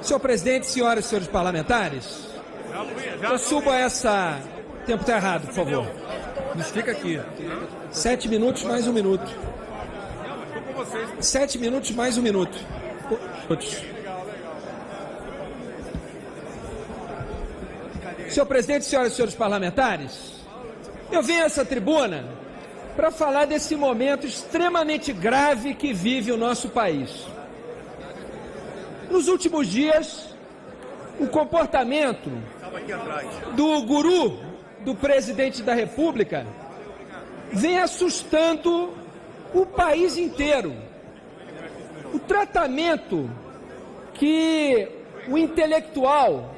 Senhor presidente, senhoras e senhores parlamentares, eu subo a essa... O tempo está errado, por favor. Nos fica aqui. 7 minutos mais 1 minuto. 7 minutos mais 1 minuto. Senhor presidente, senhoras e senhores parlamentares, eu venho a essa tribuna para falar desse momento extremamente grave que vive o nosso país. Nos últimos dias, o comportamento do guru do presidente da República vem assustando o país inteiro. O tratamento que o intelectual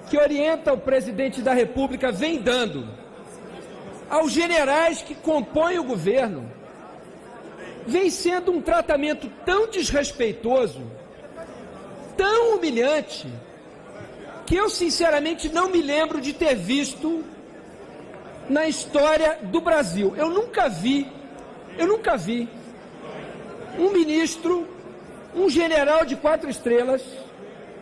que orienta o presidente da República vem dando aos generais que compõem o governo vem sendo um tratamento tão desrespeitoso, tão humilhante, que eu sinceramente não me lembro de ter visto na história do Brasil. Eu nunca vi um ministro, um general de 4 estrelas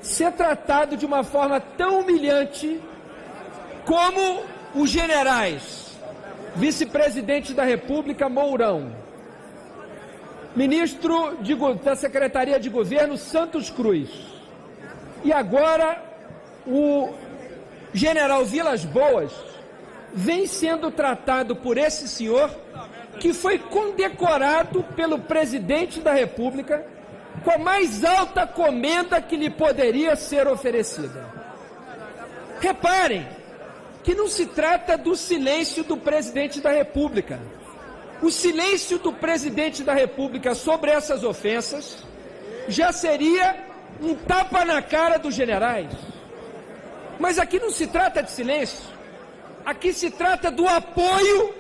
ser tratado de uma forma tão humilhante como os generais, vice-presidente da República Mourão, ministro da Secretaria de Governo Santos Cruz, e agora o general Vilas Boas vem sendo tratado por esse senhor que foi condecorado pelo presidente da República com a mais alta comenda que lhe poderia ser oferecida. Reparem que não se trata do silêncio do presidente da República. O silêncio do presidente da República sobre essas ofensas já seria um tapa na cara dos generais. Mas aqui não se trata de silêncio. Aqui se trata do apoio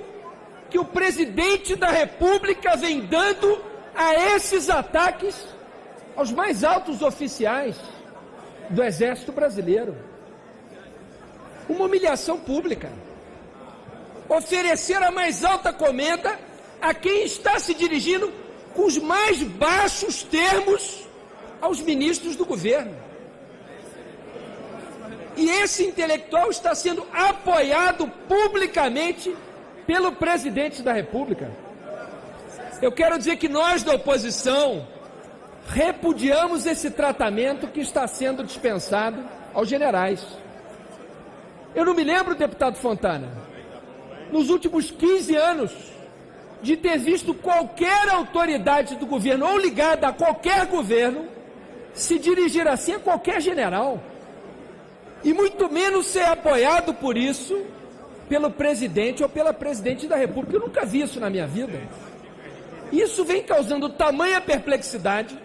que o presidente da República vem dando a esses ataques aos mais altos oficiais do Exército Brasileiro. Uma humilhação pública. Oferecer a mais alta comenda a quem está se dirigindo com os mais baixos termos aos ministros do governo. E esse intelectual está sendo apoiado publicamente pelo presidente da República. Eu quero dizer que nós da oposição repudiamos esse tratamento que está sendo dispensado aos generais. Eu não me lembro, deputado Fontana, nos últimos 15 anos, de ter visto qualquer autoridade do governo ou ligada a qualquer governo se dirigir assim a qualquer general. E muito menos ser apoiado por isso pelo presidente ou pela presidente da República. Eu nunca vi isso na minha vida. Isso vem causando tamanha perplexidade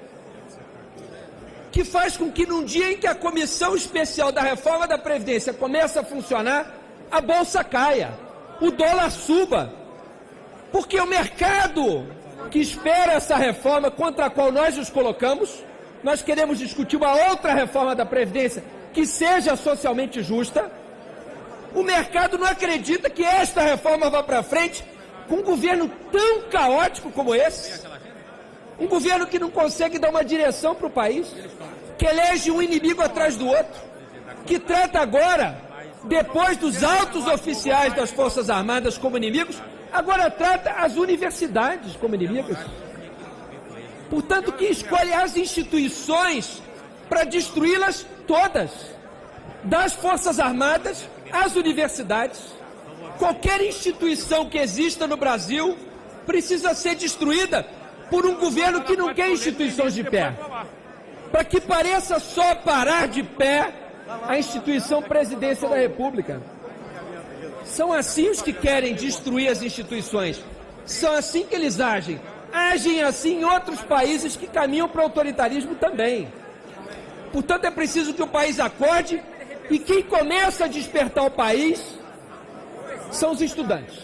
que faz com que num dia em que a Comissão Especial da Reforma da Previdência começa a funcionar, a bolsa caia, o dólar suba, porque o mercado que espera essa reforma contra a qual nós nos colocamos, nós queremos discutir uma outra reforma da Previdência que seja socialmente justa. O mercado não acredita que esta reforma vá para frente com um governo tão caótico como esse, um governo que não consegue dar uma direção para o país, que elege um inimigo atrás do outro, que trata agora, depois dos altos oficiais das Forças Armadas como inimigos, agora trata as universidades como inimigas. Portanto, que escolhe as instituições para destruí-las todas, das Forças Armadas às universidades. Qualquer instituição que exista no Brasil precisa ser destruída por um governo que não quer instituições de pé. Para que pareça só parar de pé a instituição Presidência da República. São assim os que querem destruir as instituições. São assim que eles agem. Agem assim em outros países que caminham para o autoritarismo também. Portanto, é preciso que o país acorde, e quem começa a despertar o país são os estudantes.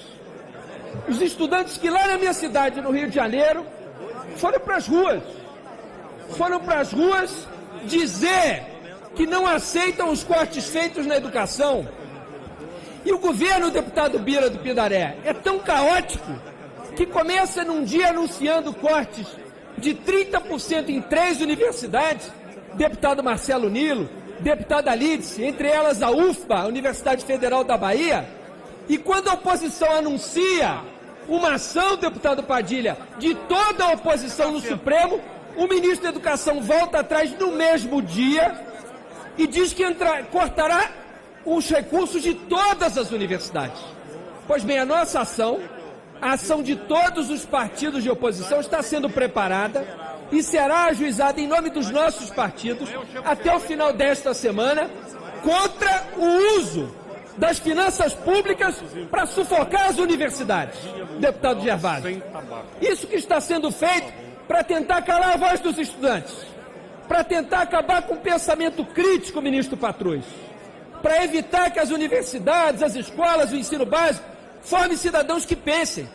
Os estudantes que lá na minha cidade, no Rio de Janeiro, foram para as ruas. Foram para as ruas dizer que não aceitam os cortes feitos na educação. E o governo, deputado Bira do Pindaré, é tão caótico que começa num dia anunciando cortes de 30% em 3 universidades deputado Marcelo Nilo, deputada Lídice, entre elas a UFBA, a Universidade Federal da Bahia, e quando a oposição anuncia uma ação, deputado Padilha, de toda a oposição no Supremo, o ministro da Educação volta atrás no mesmo dia e diz que cortará os recursos de todas as universidades. Pois bem, a nossa ação, a ação de todos os partidos de oposição está sendo preparada e será ajuizada em nome dos nossos partidos até o final desta semana contra o uso das finanças públicas para sufocar as universidades, deputado Gervásio. Isso que está sendo feito para tentar calar a voz dos estudantes, para tentar acabar com o pensamento crítico, ministro Patrus, para evitar que as universidades, as escolas, o ensino básico formem cidadãos que pensem,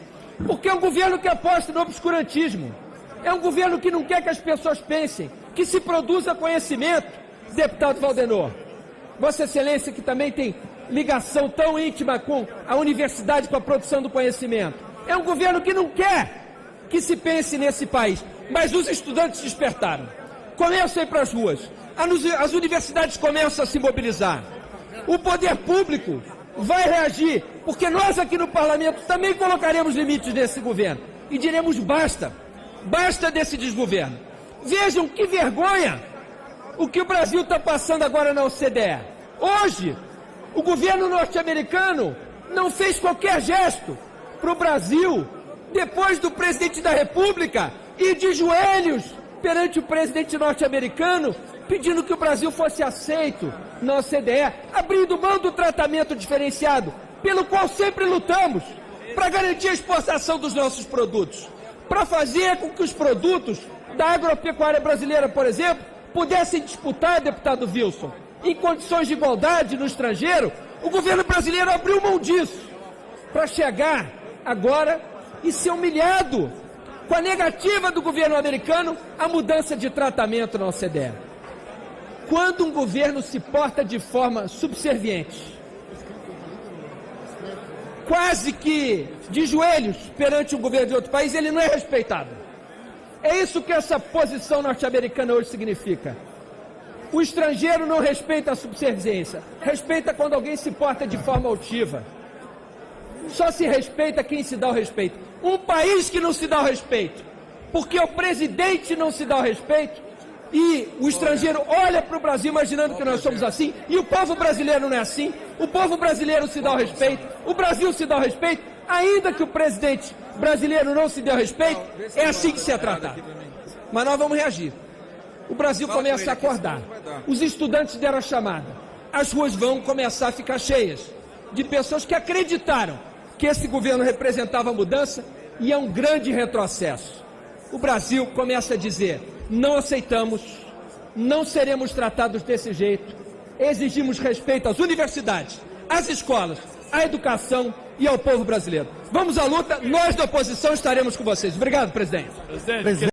porque é um governo que aposta no obscurantismo, é um governo que não quer que as pessoas pensem, que se produza conhecimento, deputado Valdenor. Vossa Excelência, que também tem ligação tão íntima com a universidade, com a produção do conhecimento. É um governo que não quer que se pense nesse país, mas os estudantes despertaram. Começam a ir para as ruas, as universidades começam a se mobilizar. O poder público vai reagir, porque nós aqui no parlamento também colocaremos limites nesse governo e diremos basta, basta desse desgoverno. Vejam que vergonha o que o Brasil está passando agora na OCDE. Hoje, o governo norte-americano não fez qualquer gesto para o Brasil, depois do presidente da República ir de joelhos perante o presidente norte-americano, pedindo que o Brasil fosse aceito na OCDE, abrindo mão do tratamento diferenciado, pelo qual sempre lutamos, para garantir a exportação dos nossos produtos, para fazer com que os produtos da agropecuária brasileira, por exemplo, pudessem disputar, deputado Wilson, em condições de igualdade no estrangeiro. O governo brasileiro abriu mão disso para chegar agora e ser humilhado com a negativa do governo americano à mudança de tratamento na OCDE. Quando um governo se porta de forma subserviente, quase que de joelhos perante o governo de outro país, ele não é respeitado. É isso que essa posição norte-americana hoje significa. O estrangeiro não respeita a subserviência, respeita quando alguém se porta de forma altiva. Só se respeita quem se dá o respeito. Um país que não se dá o respeito, porque o presidente não se dá o respeito, e o estrangeiro olha para o Brasil imaginando que nós somos assim, e o povo brasileiro não é assim, o povo brasileiro se dá o respeito, o Brasil se dá o respeito, ainda que o presidente brasileiro não se dê o respeito, é assim que se é tratado. Mas nós vamos reagir. O Brasil começa a acordar, os estudantes deram a chamada, as ruas vão começar a ficar cheias de pessoas que acreditaram que esse governo representava mudança, e é um grande retrocesso. O Brasil começa a dizer: não aceitamos, não seremos tratados desse jeito, exigimos respeito às universidades, às escolas, à educação e ao povo brasileiro. Vamos à luta, nós da oposição estaremos com vocês. Obrigado, presidente.